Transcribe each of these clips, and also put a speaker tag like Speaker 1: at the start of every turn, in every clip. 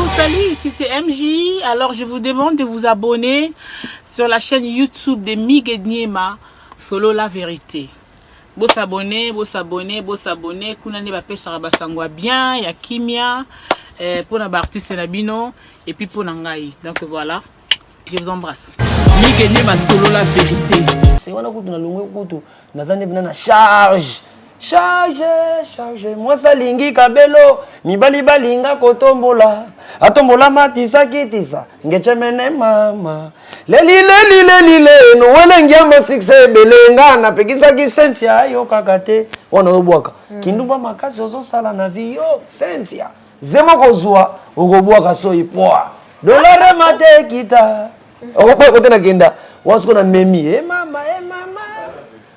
Speaker 1: Salut, ici c'est MJ. Alors je vous demande de vous abonner sur la chaîne YouTube de Mig Niema, Solo la vérité. Beau s'abonner. Kuna ne bape saraba sangwa bien, ya kimia, pour na artiste nabino et puis pour nangai. Donc voilà, je vous embrasse.
Speaker 2: Mig Niema Solo la vérité.
Speaker 3: C'est wana kutu na longwe kutu nazane bina na charge. Charge, moi salingi kabelo, mibali balinga kotombola, atombola matisa kitisa, ngechemene mama. Leli, no welengiambo sikse belenga, na pekisa kisentia, yo kakate, wana ubuaka. Kinduba makasi ozo sala na vi, yo, sentia. Zema kozua, ugobuaka so ipoa. Dolare mate kita. Ogopoe kote na kenda, wansuko na memi, mama.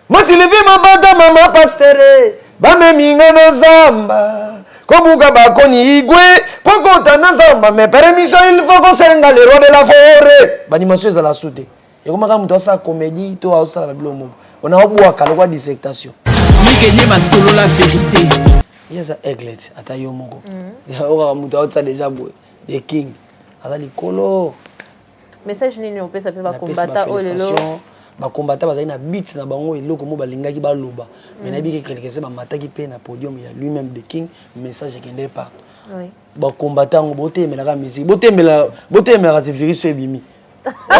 Speaker 3: Masi levi mabata mama pastere Bame minga na zamba Kobuka bakoni igwe Pokota na zamba Me permission il faut qu'on senga le roi de la forêt Banimasyo za la soute Yeko maka mtu wasa komedi To wasa la babilo mobo Ona wabu wakalokwa dissektation
Speaker 2: Mig Niema Solo la vérité
Speaker 3: Yeza eglet Ata yo moko Oka mtu wasa deja boy The king Ata likolo
Speaker 4: Message nini opesa pe ba kombata olelo
Speaker 3: ba combattre bazali na beat na bango eloko mo balingaki baloba mais na biki quelque ba mataki pe na podium ya lui-même de king message kende partout oui ba combattre ngo botemela ka musique botemela ce virus ebimi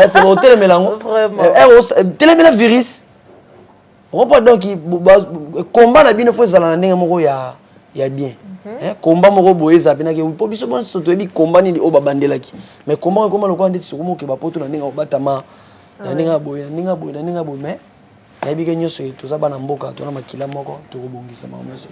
Speaker 3: c'est botemela ngo vraiment telemela virus on pas donc combat na bino faut zala na ndenge moko ya bien combat moko boye za bina ke po biso bon soto ebi combat ni o babandelaki mais comment lokwa ndeti sokomo ke ba poto na ndenge batama Naninga boy mais nabiga nyoso toza bana mboka tona makila moko tokobongisa mameso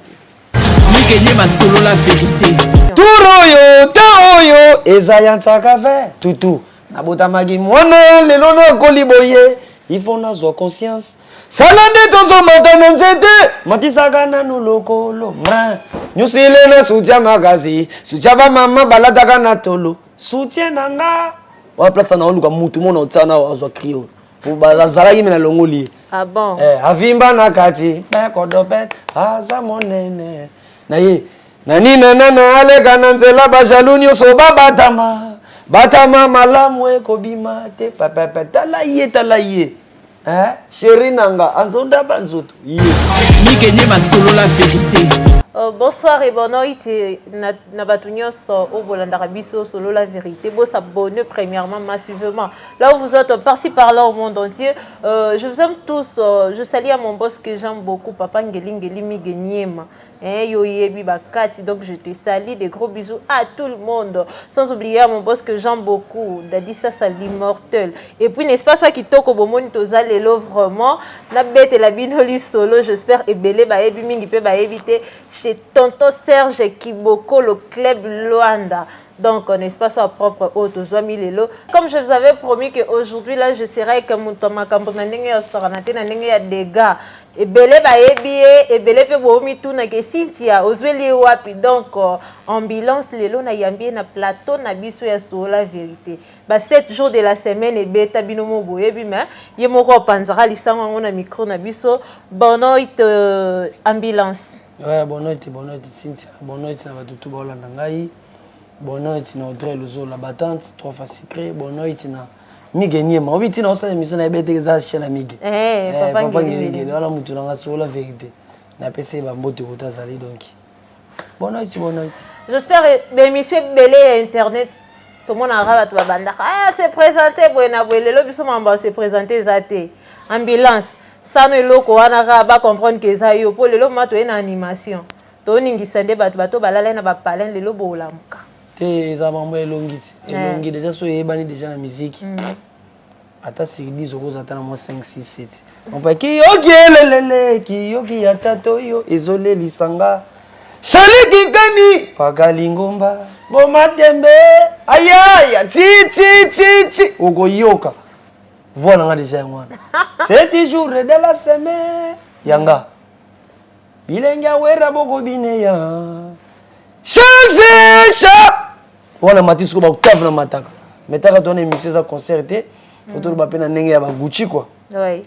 Speaker 2: Mig Niema Solo la vérité
Speaker 3: Turoyo taoyo ezayanta kave tutu nabota magi mwana lelo na koliboye il faut na zo conscience salande tozo matana nzete matisaka na nolokolo ma nyusile na sutia magazi sutia ba mama balataka na tolo soutien nanga wa place na oluka mutu mona otsana azwa krio fu bazala yimi na longoli
Speaker 4: ah bon
Speaker 3: avimba na kati ba kodopet aza monene na ye nani nana ale kana nzela ba jalunyo so batama malamu ekobima te papa tala ye chéri nanga antonda banzoto ye
Speaker 2: Mig Niema Solo la vérité.
Speaker 4: Bonsoir et bonne nuit. Nabatunios au Bolandara Bisso, Solo la vérité. Bon s'abonner premièrement massivement. Là où vous êtes par-ci par-là au monde entier. Je vous aime tous. Je salue à mon boss que j'aime beaucoup, Papa Ngeli Mig Niema. Donc je te salue, des gros bisous à tout le monde. Sans oublier à mon boss que j'aime beaucoup, Dadissa l'immortel. Et puis n'est-ce pas ça qui toque au moment toza lelo vraiment. La bête et la binoli solo, j'espère et belé ba ebi mingi pe ba éviter chez tonton Serge Kiboko le club Luanda. Donc, n'est-ce pas soit propre au Lelo. Comme je vous avais promis qu'aujourd'hui, là, je serai avec mon Thomas Kamponanenge au Soranate, Nanenge à des gars. Et belé ba ebie, et belé pe bomi tout na ke Cynthia, ozweli wapi. Donc, ambulance lelo na yambie na plateau na biso ya Solo la vérité. Ba 7 jours de la semaine et beta binomo boyebi mais ye moko panzara lisanga ngona micro na biso. Bonoit ambulance.
Speaker 3: Ouais, bonoit Cynthia, bonoit na batutu ba olanda ngai. Bonoit na Audrey Lozo la battante, 3 fois secret, bonoit na Mig Niema. Obi tina osa émission na bete za chaîne Mig. Papa Ngeli, wala mutu na Solo la vérité. Na PC ba mbote kota zali donc. Bonoit.
Speaker 4: J'espère que monsieur Belé internet tout le monde a rabat banda. Ah, c'est présenté Buena Buelelo biso mamba c'est présenté zate. Ambulance. Ça ne loko wana ba comprendre que ça yo pour lelo mato en animation. To ningi sende bato balala na ba palen lelo bolamuka.
Speaker 3: Te za mambo elongi déjà so yebani déjà na musique. Ata si 10 euros ata na mo 5 6 7. On peut ki yoki ki yoki atato yo ezole lisanga. Shali kikani pagalingomba boma tembe ayaya ti ogo yoka. Voilà nga déjà ngwana. 7 jours de la semaine yanga. Bilenga wera boko bineya. Change. Wana matisiko ba octave na mataka. Metaka tona émission za concerté. Photo ba pena ndenge ya ba Gucci quoi.
Speaker 4: Oui.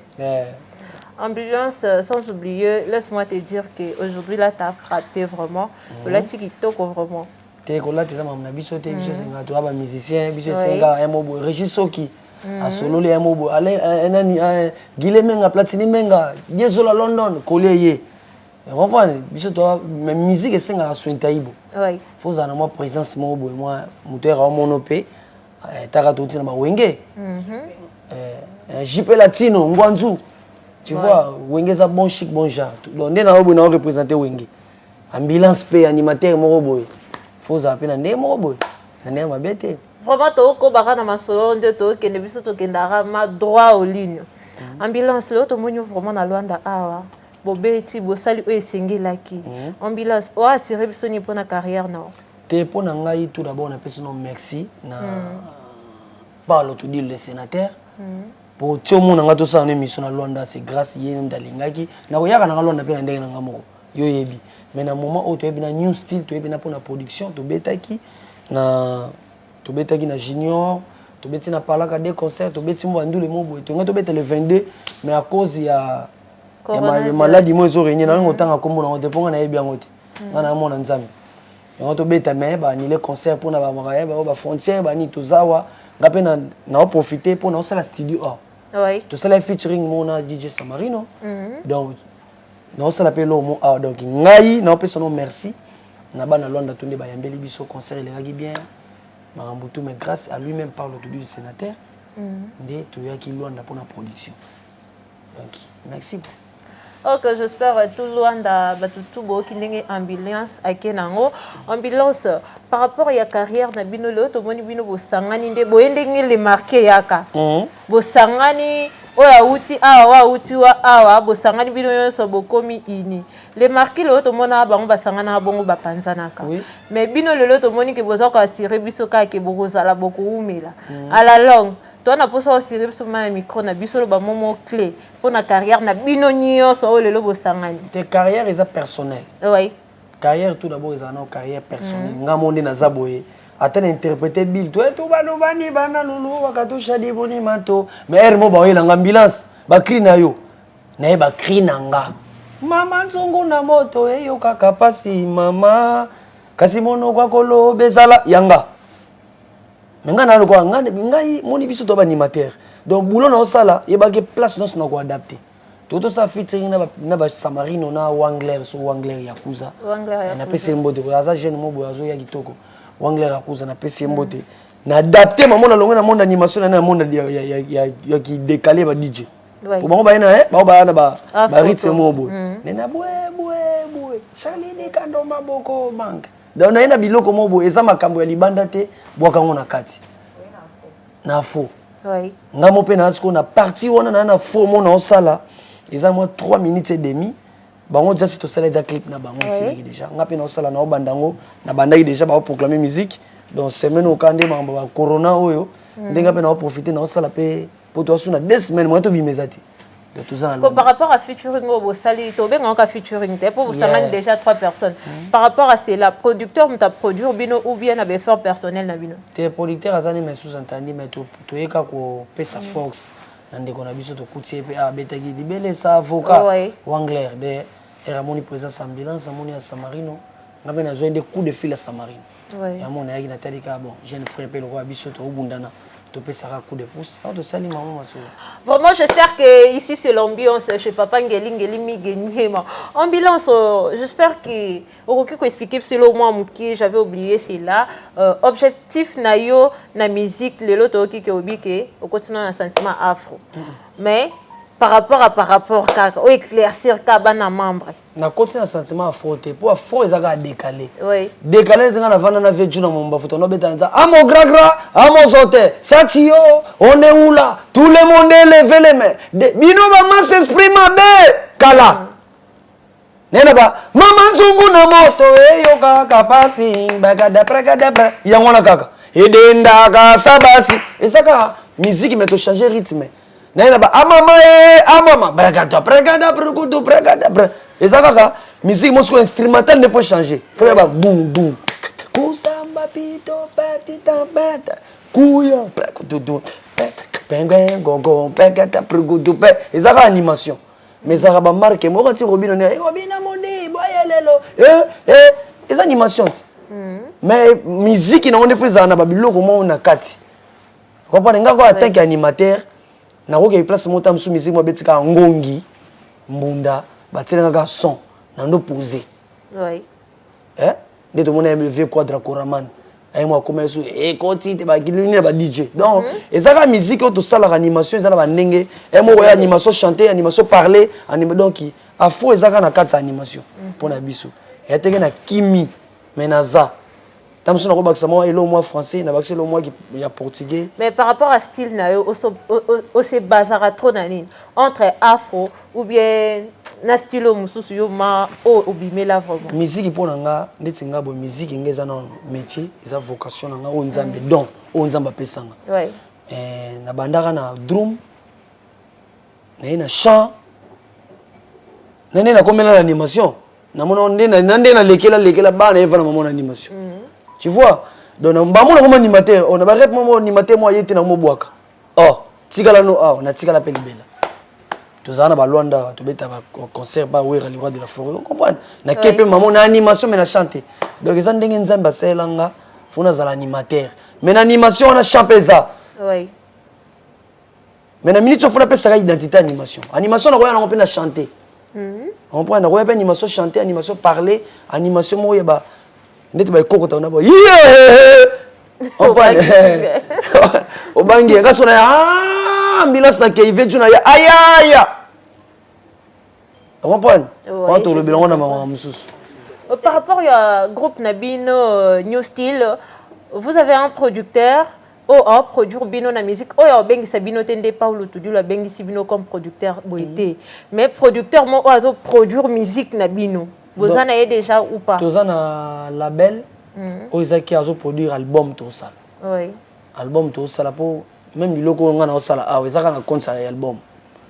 Speaker 4: Ambulance, sans oublier, laisse-moi te dire qu'aujourd'hui là, tu as frappé vraiment. Là, TikTok vraiment.
Speaker 3: te ko la te zama na biso te biso senga to ba musicien biso senga un mobo Régis Soki a solo le un mobo ale nani Guilemenga Platini Menga Yezo la London koleye comprendre biso to même musique et senga sointa ibo
Speaker 4: oui
Speaker 3: faut ça na moi présence mobo moi moteur au monopé taka to tina ba wenge JP Latino Ngwanzu tu vois wenge za bon chic bon genre donc ndé na obo na représenter wenge ambulance pe animateur moko boy faut ça peine ndé moko boy ndé ma bête
Speaker 4: vraiment to ko baka na masolo nde to kende biso to kendara ma droit au ligne ambulance lo to monyo vraiment na Luanda awa bobeti bosali o esengelaki ambulance o assuré biso ni pona carrière na
Speaker 3: te pona ngai tout d'abord na personne merci na parle tout dire le sénateur pour tout monde nga to sa na émission na Luanda c'est grâce yé ndalingaki na ko yaka na Luanda pe na ndenge na ngamoko yo yebi mais na moment où tu es na new style tu es na pour la production to betaki na junior to beti na palaka des concerts to beti mo andu le mo boy to ngato beti le 22 mais à cause ya maladie mo zo réunir na ngotanga kombo na ngote na yebi ngote na mo na nzambe ngato beta mais ba ni les concerts pour na ba maraye ba frontière ba ni to zawa ngape na profiter pour na sala studio
Speaker 4: oui
Speaker 3: to sala featuring mo na DJ Samarino donc non ça l'appelle l'homme donc ngai na opesa no merci na bana Luanda tonde ba yambeli biso concert il est bien Marambutu mais grâce à lui-même par l'autorité du sénateur ndé to yaki Luanda pour la production donc merci
Speaker 4: ok j'espère tout Luanda batutu bo kindenge ambulance akenango ambulance par rapport à la carrière na bino le to moni bino bo sangani ndé bo ndenge le marqué yaka bo sangani oya uti awa uti wa awa bo sangani bino yonso bo komi ini le marqué le to mona bango ba sangana bongo ba panzanaka mais bino le to moni ke boza ko assurer biso ka ke bo kozala boko umela à la longue toi na poso assurer biso ma micro na biso ba momo clé pour na carrière na bino nyonso le bo sangani
Speaker 3: tes carrières est personnelle
Speaker 4: oui
Speaker 3: carrière tout d'abord est une carrière personnelle ngamonde na zaboye atteint interpréter Bill toi tout balobani bana lulu wakatosha di boni mato mais hermo ba yela ambulance ba cri na yo na ba cri nanga mama nzongo na moto eyo kaka pasi mama kasi mono kwa kolo bezala yanga menga na ko ngai moni biso to ba animateur donc boulot na osala yeba ke place non na ko adapter toto sa featuring na ba Samarino na Wangler so Wangler Yakuza na pese mbote ko aza jeune mo boyazo ya kitoko Wangler Yakuza na pese mbote na adapter maman na longa na monde animation na monde ya ki décaler ba DJ pour bango ba na ba na ba ritme mo bo na bwe Charlie de kando maboko bank donc na ina biloko mo bo eza makambo ya libanda te bwaka ngona kati na faux
Speaker 4: oui
Speaker 3: ngamo pe na siko na partie wana na faux mo na osala ils ont 3 minutes et demie bango déjà si to sala déjà clip na bango c'est déjà ngape na osala na obandango na bandaki déjà ba proclamer musique donc semaine okande mambo ba corona oyo ndenga pe na profiter na osala pe poto asuna 2 semaines moi to bimezati de tout ça
Speaker 4: par rapport à featuring au sali to benga ka featuring te pour vous samani déjà 3 personnes par rapport à cela producteur mta produire bino ou bien avec effort personnel na bino
Speaker 3: tes producteurs azani mais sous-entendu mais to yeka ko pesa force ndeko na biso to kutie pe betaki libele sa avocat Wangler de Ramoni présence ambulance amoni à Samarino ngabe na joindre coup de fil à Samarino ya mona yaki na talika bon jeune frère pe le roi biso to bundana to pe sara coup de pouce auto sali maman maso
Speaker 4: vraiment j'espère que ici c'est l'ambiance chez papa ngeli migenyema ambulance j'espère que okoki ko expliquer selon moi muki j'avais oublié cela objectif na yo na musique lelo to ki ke obike au continent na sentiment afro mais par rapport kaka o éclaircir ka bana membre
Speaker 3: na continent sentiment afro te pour afro ezaka décalé
Speaker 4: décalé
Speaker 3: zinga na vana na vieux na momba photo no betanza amo gragra amo sote satio on est où là tout le monde lève les mains bino maman s'exprime be kala nena ba mama nzungu na moto eyo kaka pasi bagada pragada yango kaka edenda ka sabasi esaka musique mais to changer rythme nena ba amama bragada brugudu bragada ezaka musique mosco instrumental ne faut changer faut y avoir boum boum kusamba pito patita bata kuya brugudu penguin gogo bragada brugudu ezaka animation mais ça va marquer moi quand tu robino ne robina moni boyelelo les animations mais musique na onde fait na babiloko mo na kati comprendre nga ko attaque animateur na ko ke place mo tam sous musique mo betika ngongi mbunda batela nga son na ndo poser
Speaker 4: oui
Speaker 3: nde to mona MV Quadra Koraman ay mo comme eso e koti te ba kilini ba DJ donc ezaka musique to sala animation ezala ba ndenge e mo ya animation chanter animation parler donc a fo ezaka na kati animation pour na biso et tenge na kimi menaza tamso na ko bakisa mo elo moi français na bakisa elo moi qui ya portugais.
Speaker 4: Mais par rapport à style na yo o se basara trop na nini entre afro ou bien na style mususu yo ma o obimela vraiment
Speaker 3: musique pour nga ndeti nga bo musique ngeza na métier eza vocation nga o nzambe don o nzamba pesanga
Speaker 4: ouais
Speaker 3: na bandaka na drum na chant na komela l'animation na mona ndé na lekela bana eva na maman animation tu vois donc ba mona comme animateur on a ba rep mo animateur mo yete na mo boaka tikala no na tikala pelibela tozana ba Luanda to beta ba concert ba wera le roi de la forêt on comprend na kepe maman na animation mais na chanter donc ça ndenge nzamba selanga fona za l'animateur mais na animation on a champeza
Speaker 4: oui
Speaker 3: mais na minute fona pesa identité animation na ko na chanter on prend na ko animation chanter animation parler animation mo yeba ndeti ba kokota na ba on prend obangi nga sona ambulance na keive juna ya aya on prend on to le bilan na mama mususu.
Speaker 4: Par rapport au groupe Nabino New Style, vous avez un producteur produire bino na musique bengi sabino tende Paulo Tudu la bengi sibino comme producteur boité mais producteur mo ozo produire musique na bino vous en avez déjà ou pas
Speaker 3: tozana label ozaki azo produire album to sala
Speaker 4: oui
Speaker 3: album to sala pour même biloko nga na sala ezaka na compte sala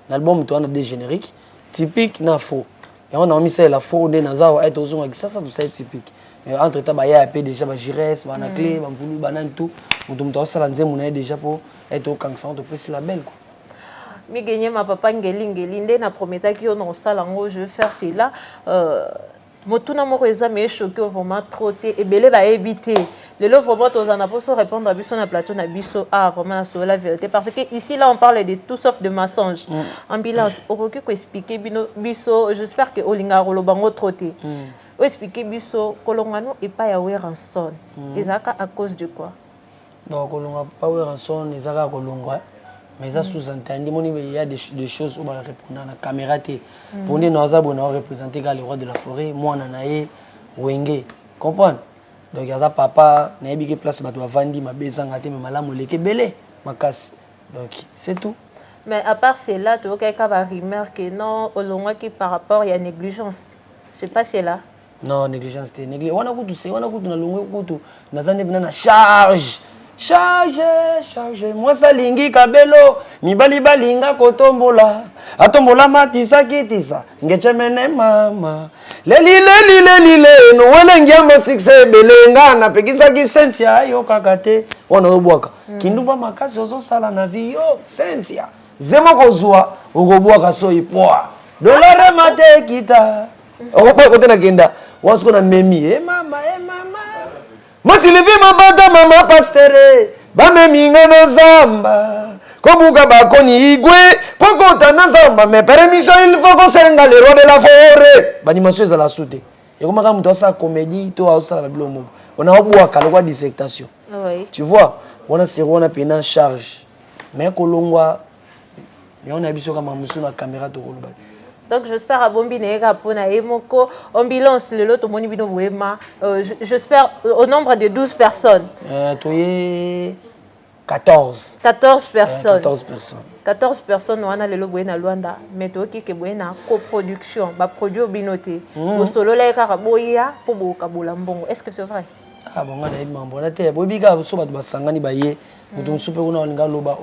Speaker 3: l'album to na des génériques typique na faux et on a mis ça la faux de nazawa et tozo ça tout ça typique entre temps ya pe déjà ba jires ba na clé ba mvulu ba nan tout mutumto sala nzemu na déjà pour être au kansan to plus label quoi
Speaker 4: mi gagner ma papa ngeli nde na prometa ki on sala ngo je vais faire cela motuna moko eza me choqué vraiment trop té ebele ba éviter le lot vraiment tozana pour se répondre à biso na plateau na biso vraiment sur la vérité parce que ici là on parle de tout sauf de mensonge ambulance okoki ko expliquer biso j'espère que olinga rolobango trop té ou expliquer biso kolongano et pas ya Weranson ezaka à cause de quoi
Speaker 3: donc kolonga pas Weranson ezaka kolongwa mais ça sous-entendu il y a des choses où on va répondre à la caméra pour nous on représenter le roi de la forêt moi nanaye wenge comprendre donc il y a papa na yebiki place bato bavandi mabezanga te mais malamu leke belé makasi donc c'est tout.
Speaker 4: Mais à part cela tu vois quelqu'un va rumeur que non olongwa qui par rapport il y a négligence c'est pas cela
Speaker 3: non négligence te négligence wana kutu na longwe kutu nazane bina na charge moi salingi kabelo mibali balinga kotombola atombola matisa kitisa ngechemene mama leli no welengi amba sikse belenga na pekisa ki sentia yo kakate ona obwaka kindumba makasi ozo sala na vio sentia zema kozwa ogobwaka so ipoa dolare mate kita okwa kote na kenda wasko na memi mama Masilivi mabata mama pastere bameminga na zamba kobuka bakoni igwe pokota na zamba mais permission il faut qu'on senga le roi de la forêt banimation za la soute et comme quand on sa comédie to a ça la bilomo on a obwaka le quoi dissertation tu vois on a sirona pena charge mais kolongwa on a biso kama musu na caméra to koloba.
Speaker 4: Donc j'espère à Bombi Nega Pona Emoko ambulance le lot au Monibino Wema j'espère au nombre de 12 personnes.
Speaker 3: Toye 14
Speaker 4: personnes.
Speaker 3: 14
Speaker 4: personnes on a le lot Buena Luanda mais to ki ke Buena coproduction ba produit binoté au solo la karaboya pour bokabola mbongo. Est-ce que c'est vrai?
Speaker 3: Ah bon ngana ibambo na te bobika so bato basangani baye mutum supe kuna olinga loba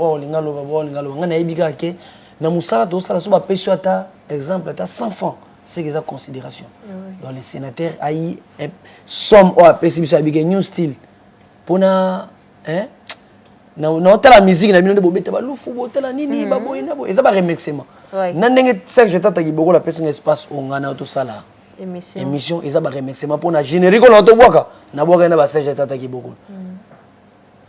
Speaker 3: ngana ibika ke na musala to sala so ba pesio ata exemple ata 100 francs c'est que ça considération dans les sénateurs ayi somme o apesi biso abike new style pona na la musique na bino de bobeta ba lufu botela nini ba boyina bo eza ba remixement na ndenge c'est que je tata ki boko la pesi espace o ngana to sala émission eza ba remerciement pour na générique on to boka na boka na ba Serge Tata Kiboko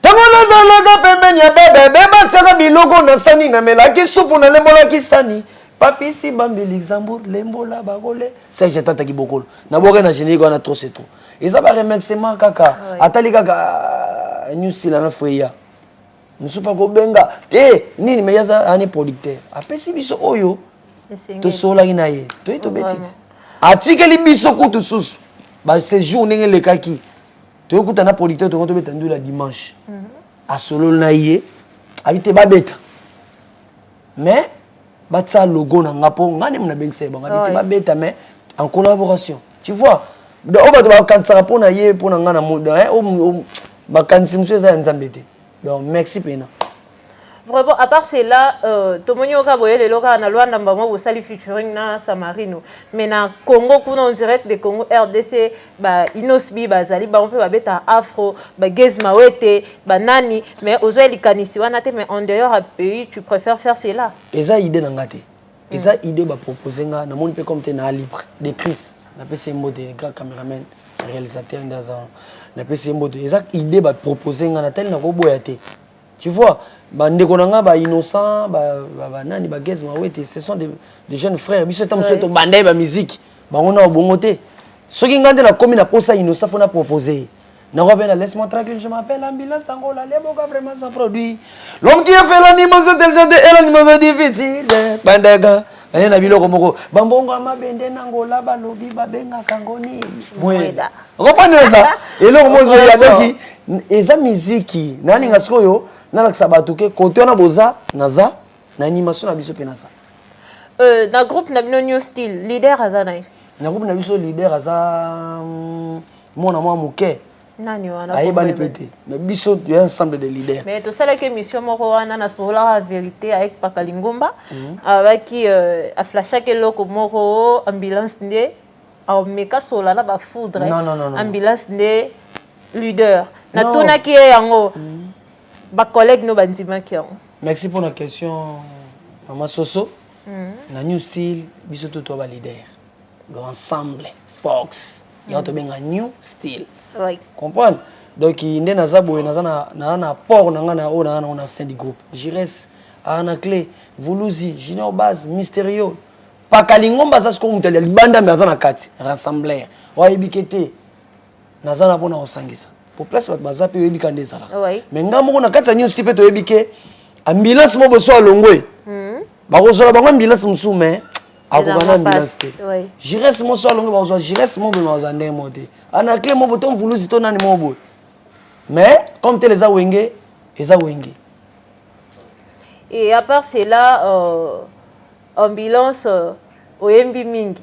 Speaker 3: tango nazalaka pembeni ya bebe batsaka biloko na sani na melaki supu na lembolaki sani papisi bambeli Luxembourg lembola bagole Serge Tata Kiboko na boka na générique on a trop c'est trop eza ba remerciement kaka atali kaka new style na foya musupa ko benga te nini meyaza ani producteur apesi biso oyo to sola ina ye to betiti atikeli biso kutu susu ba séjour ndenge lekaki to kuta na producteur to beta ndula dimanche a solo na ye habite babeta mais batsa logo na ngapo ngane mna bengse ba habite babeta mais en collaboration tu vois do oba to ba kansara pona ye pona ngana muda ba kansi mso za nzambete donc merci pena.
Speaker 4: Vraiment, à part cela, tout le monde a voyé les locaux à loi d'Ambama au Sali featuring na Samarino. Mais na Congo, en direct de Congo RDC, bah Inosbi, bah Zali, bah on peut bah Afro, bah Gezmawete, bah Nani, mais aux oeils canisi wanate, mais en dehors à pays, tu préfères faire cela.
Speaker 3: Et ça idée n'angate. Et ça idée bah proposer na monde peut comme t'es na libre, des Chris, na PC mode grand caméraman, réalisateur dans un, na PC mode. Et ça idée bah proposer na tel na ko boyate. Tu vois, bandeko nanga ba innocent ba nani ba Gezma wete ce sont des jeunes frères biso tam soto bandai ba musique ba on a bongoté soki ngande na commune na posa innocent faut na proposer na robena laisse-moi tranquille je m'appelle ambulance tangola les boka vraiment ça produit l'homme qui a fait l'animation tel genre de l'animation difficile bandega ane na biloko moko bambongo amabende nangola balobi babenga kangoni mweda comprenez ça et là moi je yadoki eza musique nani ngaskoyo na sabatuke côté on a boza naza na animation na biso penasa
Speaker 4: na groupe na bino new style leader azana
Speaker 3: na groupe na biso leader aza mona mwa muke
Speaker 4: nani wana
Speaker 3: ayeba ni pété mais biso il y a ensemble de leaders
Speaker 4: mais to sala que mission moko wana na sola la vérité avec Pakalingomba avec qui a flashé que loko moko ambulance ndé a meka sola la ba foudre ambulance ndé leader na tona ki yango ba collègue no bandima ki yango.
Speaker 3: Merci pour la question Maman Soso. Na new style biso to ba leader l'ensemble Fox ya to benga new style.
Speaker 4: Oui.
Speaker 3: Comprendre? Donc inde na zabo na port na ngana o na on a sein du groupe. Jires ana clé Vuluzi Junior Base Mysterio Pakalingomba ça ce qu'on mutali libanda mais azana kati rassembler wa ebikete na zana pona osangisa pour place bat bazape ebika ndezala. Mais ngamoko na kati new style to ebike ambulance mo boso alongwe. Ba kozola bango ambulance musume akobana ambulance te. Jires mo so alongwe ba kozola jires mo be ma zande moté. Ana clé mo boton Vuluzi to nani mo bo. Mais comme tu les as wengé, ils ont wengé.
Speaker 4: Et à part cela, ambulance au Mbi Mingi.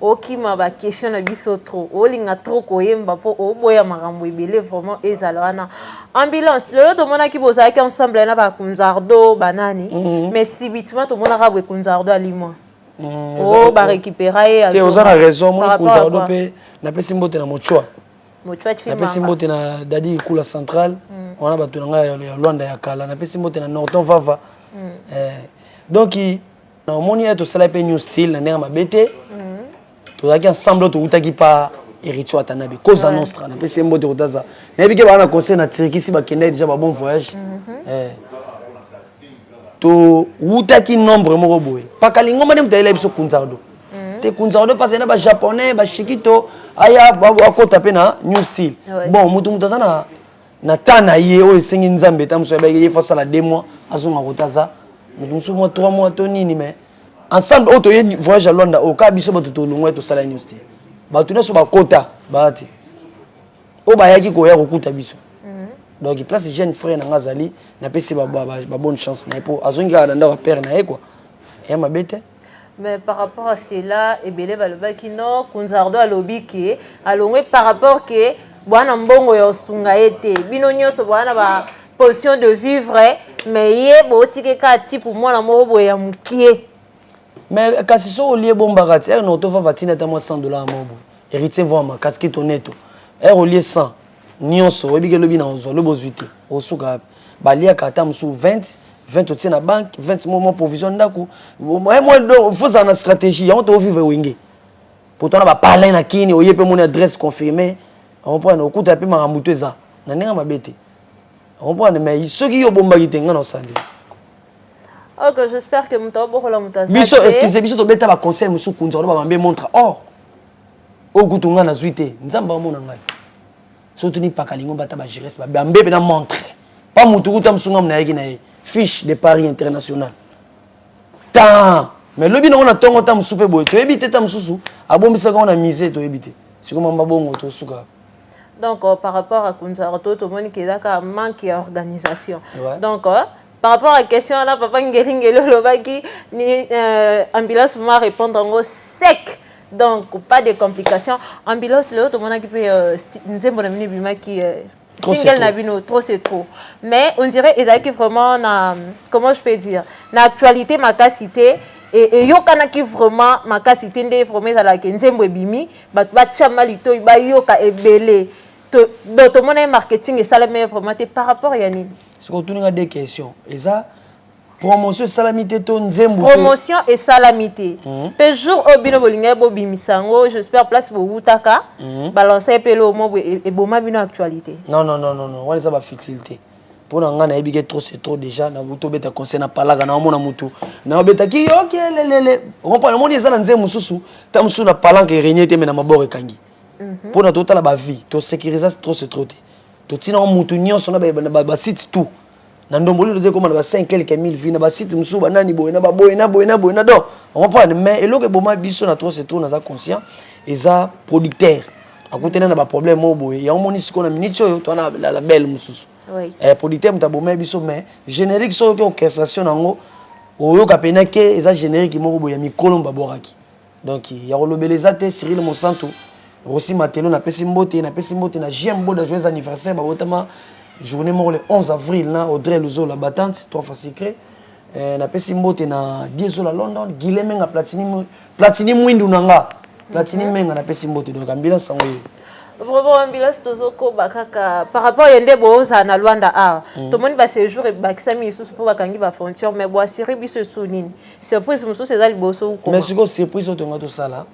Speaker 4: Oki ma ba question na biso trop. O linga trop ko yemba po o boya makambo ebele vraiment ezalana. Ambulance, le lot mona ki boza ki ensemble na ba kunzardo banani. Mais subitement to mona ka bwe kunzardo alimo. O ba récupérer à.
Speaker 3: Tu as raison, mon kunzardo pe na pesi mbote na mochwa. Na pesi mbote na dadi kula central on a batu nga ya Luanda ya kala na pesi mbote na Norton Vava donc na moni to sala pe new style na ndenge mabete to zaki ensemble to utaki pa héritier atanabe cause nostra na pesi mbote kotaza na bike ba na conseil na tirikisi ba kende déjà ba bon voyage to utaki nombre moko boye Pakalingomba dem taila biso kunzardo te kunzardo parce na ba japonais ba shikito aya akota pe na new style bon mutu mutazana na tana ye o esengi nzambe ta muso ba ye fa sala 2 mois azonga kotaza mutu muso mo 3 mois to nini mais ensemble auto ye voyage à Luanda o ka biso bato to longwe to sala new style bato na so ba kota baati o ba yaki ko ya kokuta biso donc place jeune frère na ngazali na pesi ba bonne chance na po azonga na ndaka père na ye quoi ya mabete.
Speaker 4: Mais par rapport à cela, ebele balobaki no kunzardo alobi ke alongwe par rapport que bwana mbongo yo sunga ete bino nyoso bwana ba position de vivre mais ye botike ka ti pour moi la moko ya mukie.
Speaker 3: Mais kasi so olie bomba kati er no to va vatina ta moi $100 mobo héritier vraiment casquette honnête er olie 100 nyonso obike lobi na ozo lo bozuite osuka balia kata musu 20 au na banque 20 moments provision ndako moi donc faut ça na stratégie on to vivre wenge pourtant on va parler na kini oye pe mon adresse confirmée on prend au coup taper ma mutu eza na nenga mabete on prend mais ceux qui yo bomba kitenga na sandi.
Speaker 4: Ok, j'espère que muta bokola muta
Speaker 3: biso excusez biso to beta ba conseil musu kunza ba mambe montre oh o kutunga na zuite nzamba mona ngai surtout ni pakalingo bata ba gires ba mbebe na montre pas mutu kuta msunga mna yaki na fiche de Paris international ta mais lobi na tongo ta musupe boy to ebite ta mususu abombisa ko na misé to ebite siko mamba bongo to suka.
Speaker 4: Donc par rapport à kunza to moni ke daka manque d'organisation. Donc par rapport à la question là papa ngeli lobaki ni ambulance m'a répondre en sec. Donc pas de complications. Ambulance là tout le monde qui peut nzembo na mini bima qui single na bino trop c'est trop. Mais on dirait ezaki vraiment na comment je peux dire na actualité ma cité et yokana ki vraiment ma cité ndé vraiment la nzembo ebimi ba chama lito ba yoka ebele to tout le monde marketing et ça le mais vraiment par rapport à yani.
Speaker 3: Ce qu'on tourne à des questions. Et ça, promotion salamité ton nzembo.
Speaker 4: Promotion et salamité. Pe jour au bino bolinga bo bimisango, j'espère place bo utaka, balancer pelo mo et boma bino actualité.
Speaker 3: Non. On ça va futilité. Pour nga na ebike trop c'est trop déjà na buto beta conseil na palaga na mona mutu. Na beta ki OK lele. On prend le monde ça na nzembo susu, ta musu na palanga régner te me na mabore kangi. Pour na total ba vie, to sécuriser trop c'est trop. To tina mutu nyonso na ba site tout na ndomboli de comme na 5 quelques mille vie na ba site musu ba nani boy na ba boy na do on comprend mais eloko boma biso na trop c'est tout na za conscient et ça producteur a côté na ba problème mo boy ya omoni siko na minute yo to na la belle mususu
Speaker 4: oui
Speaker 3: producteur mta boma biso mais générique so ko orchestration nango oyo ka penake eza générique mo boy ya mikolo mbaboraki donc ya rolobeleza te Cyril Monsanto aussi matelo na pesi mbote na jembo de joyeux anniversaire ba botama journée mo le 11 avril na Audrey Luzo la battante 3 fois secret na pesi mbote na Dieso la London Guilemenga platini mwindu nanga platini menga na pesi mbote donc ambulance sango.
Speaker 4: Vraiment ambulance tozoko bakaka par rapport à yende boza na Luanda a to moni ba séjour et bakisami sous pour bakangi ba frontière mais bo asiri biso sunini surprise muso c'est za liboso ko
Speaker 3: mais siko surprise to ngato sala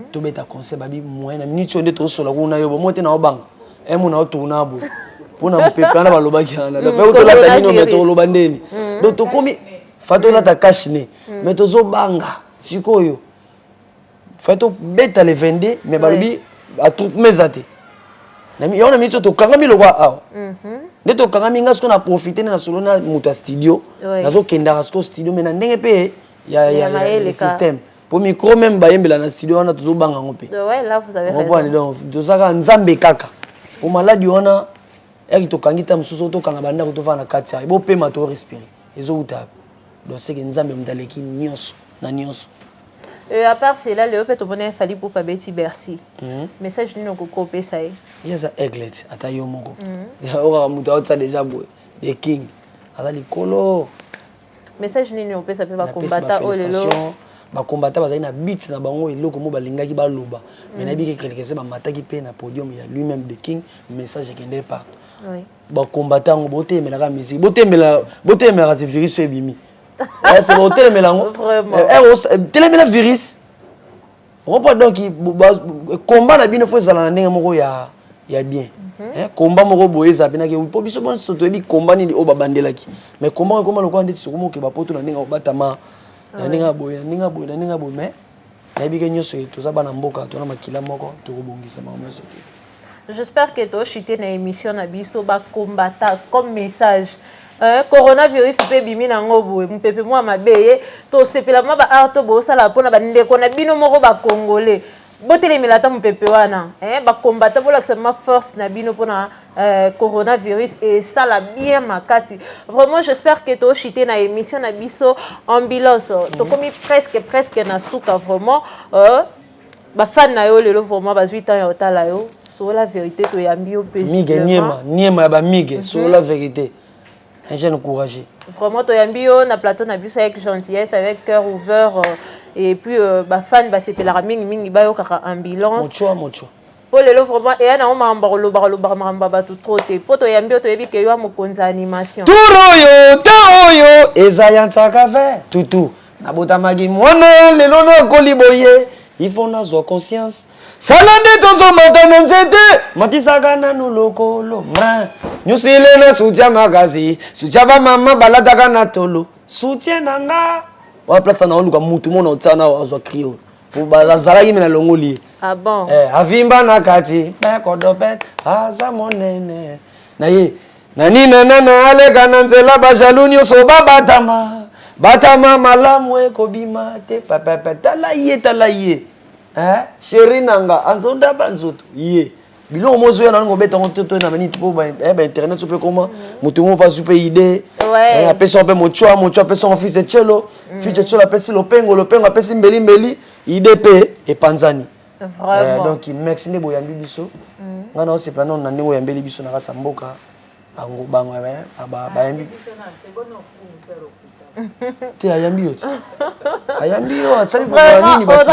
Speaker 3: to beta conseil babi moyen na minute onde to sola kuna yo bo mote na obanga emu na otuna bo pona mo pepana ba lobaki ana da fa to la tanino meto lobandeni do to komi fato la ta kashine mais to zo banga siko yo fato beta le 22 mais babi a tout mesate nami yona mito to kangami lo kwa aw ndeto kangami ngasko na profiter na solo na muta studio nazo kenda ngasko studio mena ndenge pe ya système pour micro même bayembela na studio wana tozo banga ngope
Speaker 4: ouais là vous avez raison
Speaker 3: on donc dozaka nzambe kaka pour maladi wana eki to kangita msuso to kanga banda ko to fana katia ibo pe ma to respirer ezo uta donc c'est que nzambe mdaleki nyonso na nyonso.
Speaker 4: À part cela, le fait que fallu pour Betty Bercy. Message nous copier ça.
Speaker 3: Il y a ça Eglet atayo moko. Ya ora muta otsa déjà boy. The King. Ala likolo.
Speaker 4: Message nous peut ça peut ba combattre oh lelo.
Speaker 3: Ba combattre bazali na beat na bango eloko mo balingaki ba loba. Mais na bi quelque chose ba mataki pe na podium ya lui-même The King, message kende partout.
Speaker 4: Oui.
Speaker 3: Ba combattant boté mais la musique. Boté mais la ce virus ebimi. C'est bon télémélango vraiment téléméla virus on peut donc combat na bino faut ça na ndenge moko ya bien combat moko boye za bina ke po biso bon soto bi combat ni o babandelaki mais comment le ko ndeti soko moke ba poto na ndenge obatama na ndenge boye mais na bi ke nyoso to za bana mboka to na makila moko to kobongisa mama soto.
Speaker 4: J'espère que to chité na émission na biso ba combattant comme message coronavirus pe bimi na ngobo mpepe moi mabeye to sepela ma ba arto bo sala pona ba ndeko na bino moko ba congolais botele milata mpepe wana ba combattre pour la force na bino pona coronavirus et ça la bien makasi vraiment j'espère que to chité na émission na biso ambulance to komi presque na suka vraiment ba fan na yo lelo vraiment ba 8 ans ya otala yo sur la vérité to yambi o pesi
Speaker 3: mige niema ba mige sur la vérité. Un jeune courageux.
Speaker 4: Vraiment, tu as mis un plateau na bus avec gentillesse, avec cœur ouvert et puis bah fan bah c'était la ming bah yo kaka ambulance.
Speaker 3: Mocho.
Speaker 4: Pour le vraiment et ana on m'a mamba tout trop te. Pour to yambi to yebi ke yo amokonza animation.
Speaker 3: Toyo ezayantaka ve tutu. Na botamagi mwana lelo no koliboye il faut nazwa conscience salande tozomata na nzete matisaka nanu lokolo ma nyusi elena soutien magazi soutien bamama balataka na tolo soutien na nga waplasa na oluka mutu mona otsana azwa crio bazalaki me na longoli
Speaker 4: Ah bon?
Speaker 3: Avimba na kati bekodopet aza monene na ye nani nanana alega na nzela bajalu nyonso batama malamu ekobima te pepepe tala ye chéri nanga anzonda banzoto ye biloko mozoya na ngo beta ngoto na maniti po ba internet so pe comment moto mo pas super idée apesa pe mocho apesa en fils de chelo fils de chelo apesa lopengo apesa mbeli idée pe epanzani.
Speaker 4: Vraiment.
Speaker 3: Donc merci ne boyambi biso ngana o sepla non na ne boyambeli biso na katsa mboka ango bango ba yambi te ayambi yoti ayambi yo asali pour nini ba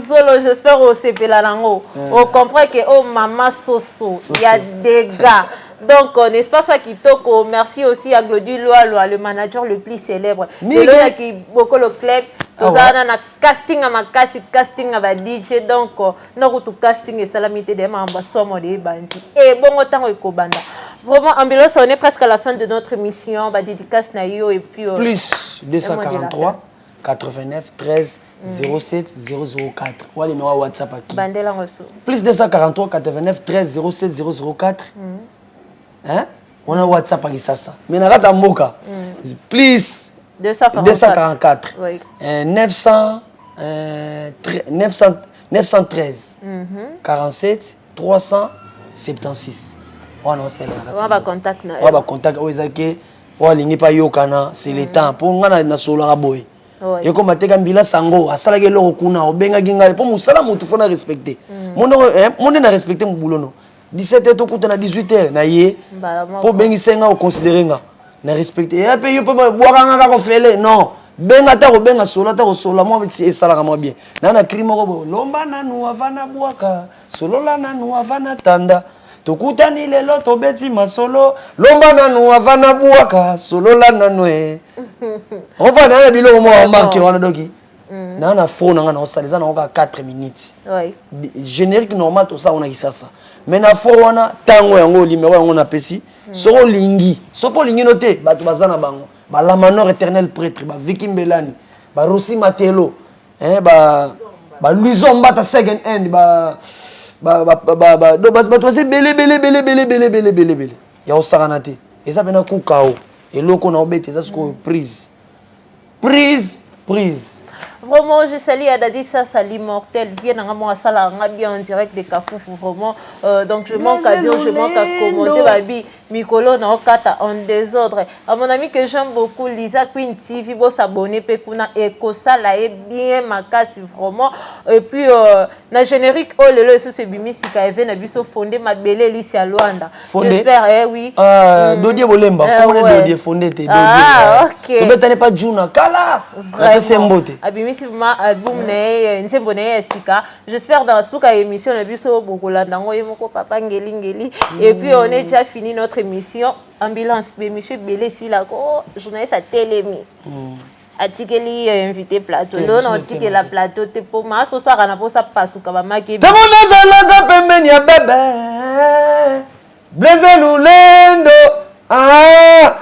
Speaker 4: solo j'espère au sepela nango on comprend que oh maman soso il y a des gars. Donc, n'est-ce pas ça qui toque? Merci aussi à Glody Loa, le manager le plus célèbre. De qui beaucoup le club. Nous avons un casting à ma casting à ma DJ. Donc, nous avons tout casting et salamité des membres. Somme de Banzi. Et bon, autant que Kobanda. Vraiment, ambulance, on est presque à la fin de notre émission. On va dédicace Nayo et puis.
Speaker 3: Plus 243 89 13 07 004. Ou allez, nous WhatsApp à qui?
Speaker 4: Bandela Rosso.
Speaker 3: Plus 243 89 13 07 004. Hein? On a WhatsApp à Gisasa. Mais on a Moka. Please. 244.
Speaker 4: Oui.
Speaker 3: 913. 47 376. On
Speaker 4: va contact.
Speaker 3: On va contact. On va pas yokana. C'est le temps. Pour nous, on a solo raboy. Et comme tu as dit, sango, asala ke loko kuna, obenga ginga. Pour musala, mutu faut na respecter. Mon na respecter mon boulot. 17h to kuta na 18h na ye po bengi senga o considérer nga na respecter et puis yo pe boaka nga ko fele non benga ta ko benga solo ta ko solo mo e sala ka mo bien na crime ko lomba na nu avana boaka solo la na nu avana tanda to kuta ni lelo to beti masolo lomba na nu avana boaka solo la na nu e on va na bilo mo marqué wana doki na fo na nga na osaliza na 4 minutes
Speaker 4: oui
Speaker 3: générique normal to ça on a ça mais na fo wana tango yango limero yango na pesi soko lingi sopo lingi noté batu bazana bango ba la manor éternel prêtre ba Vicky Mbelani ba Rossi Matelo ba Luison Mbata second end do batu base bele ya osakana te eza pena kukao eloko na obete eza siko prise.
Speaker 4: Vraiment, je salue Adadi, ça l'immortel. Bien en sala bien en direct des Kafoufou. Vraiment, donc je manque à dire, je manque à commenter. Babi, Mikolo, na okata en désordre. À mon ami que j'aime beaucoup, Lisa Queen TV, vous s'abonner, Pekuna, Eko, ça là est bien ma casse vraiment. Et puis, na générique, oh le ce c'est Bimi Sika Even, Abisso fondé ma belle Alicia Luanda. J'espère, oui.
Speaker 3: Dodier Bolemba, comment Dodier fondé tes Dodier?
Speaker 4: Ah, ok.
Speaker 3: Tu peux pas Juna, Kala. C'est un beauté.
Speaker 4: Ma album Sika. J'espère dans la émission la biso bokola ndango yemoko papa ngeli et puis on est déjà fini notre émission ambulance monsieur Belé Silako journaliste à Télémi. Atikeli invité plateau non atikeli la plateau te pour ma ce soir na posa pasuka ba maki.
Speaker 3: Tamo nazala pembeni ya bébé. Blaise Lulendo.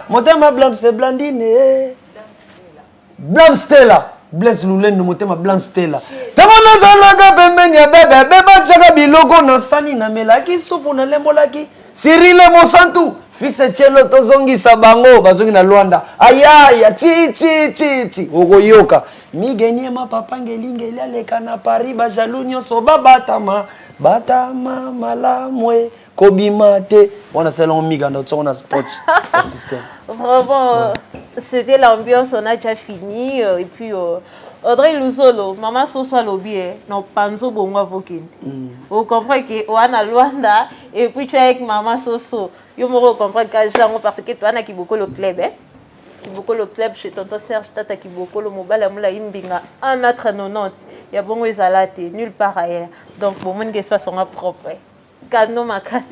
Speaker 3: Motema blanc c'est Blandine. Blanc Stella. Blaise Lulendo motema Blanc Stella. Tamo nazala pembeni ya bébé. Beba tsaka biloko na sani na melaki supu na lembolaki. Cyril Monsantu. Fils Chelo tozongisa bango bazongi na Luanda. Ayaya ti okoyoka. Migenie ma papa ngeli aleka na Paris ba jaloux nyonso batama malamwe kobima te. On a selon miga notre on a spot système.
Speaker 4: Vraiment c'était l'ambiance, on a déjà fini et puis Audrey Luzolo, maman Soso Lobby, non panzo bongo avokin. Vous comprenez que on a Luanda et puis tu es avec maman Soso. Yo me comprends que parce que toi na Kiboko le club Kiboko le club chez tonton Serge tata Kiboko le mobile amula imbinga 1m90 ya bongo ezalate nulle part ailleurs donc bon monde que soit son propre cadeau makasi